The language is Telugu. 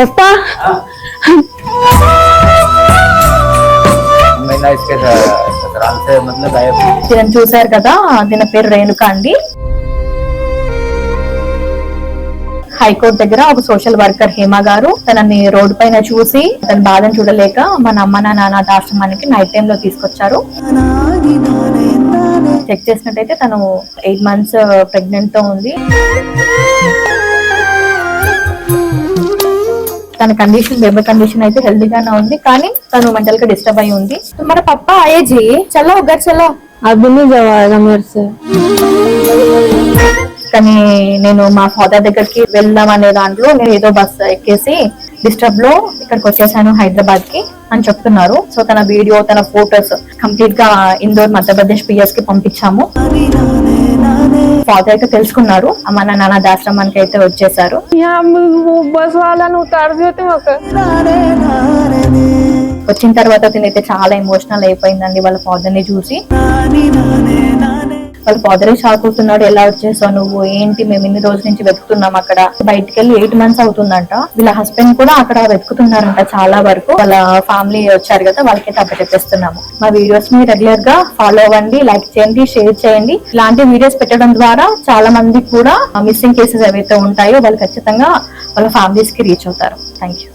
पप्पा मैंने इसके ससुराल से मतलब आए దీని చూసారు కదా, దీని పేరు రేణుక అండి. హైకోర్టు దగ్గర ఒక సోషల్ వర్కర్ హేమ గారు తనని రోడ్డు పైన చూసి తన బాధను చూడలేక మన అమ్మ నాన్న అనాథాశ్రమానికి నైట్ టైం లో తీసుకొచ్చారు. చెక్ చేసినట్టయితే తను 8 months ప్రెగ్నెంట్ తో ఉంది. తన కండిషన్, బేబీ కండిషన్ అయితే హెల్దీగానే ఉంది, కానీ తను మెంటల్ గా డిస్టర్బ్ అయి ఉంది. మన పప్పా అయ్యేజీ చలో घर चलो अभी नहीं जाएगा मेरे से. కానీ నేను మా ఫాదర్ దగ్గరికి వెళ్దాం అనే దాంట్లో నేను ఏదో బస్ ఎక్కేసి డిస్టర్బ్ లో ఇక్కడికి వచ్చేసాను హైదరాబాద్ కి అని చెప్తున్నారు. సో తన వీడియో, తన ఫోటోస్ కంప్లీట్ గా ఇందోర్ మధ్యప్రదేశ్ పిఎస్ కి పంపించాము. ఫాదర్ అయితే తెలుసుకున్నారు, అమ్మ నాన్న అనాథాశ్రమానికి అయితే వచ్చేసారు. बस वाला उतार देते వచ్చిన తర్వాత తినైతే చాలా ఎమోషనల్ అయిపోయిందండి వాళ్ళ ఫాదర్ ని చూసి. వాళ్ళ ఫాదర్ షాక్ అవుతున్నాడు, ఎలా వచ్చేసావు నువ్వు, ఏంటి, మేము ఇన్ని రోజుల నుంచి వెతుకుతున్నాం, అక్కడ బయటికి వెళ్ళి 8 months అవుతుందంట. వీళ్ళ హస్బెండ్ కూడా అక్కడ వెతుకుతున్నారంట చాలా వరకు. వాళ్ళ ఫ్యామిలీ వచ్చారు కదా, వాళ్ళకైతే అప్పచెప్పేస్తున్నాము. మా వీడియోస్ ని రెగ్యులర్ గా ఫాలో అవ్వండి, లైక్ చేయండి, షేర్ చేయండి. ఇలాంటి వీడియోస్ పెట్టడం ద్వారా చాలా మంది కూడా మిస్సింగ్ కేసెస్ ఏవైతే ఉంటాయో వాళ్ళు ఖచ్చితంగా వాళ్ళ ఫ్యామిలీస్ కి రీచ్ అవుతారు. Thank you.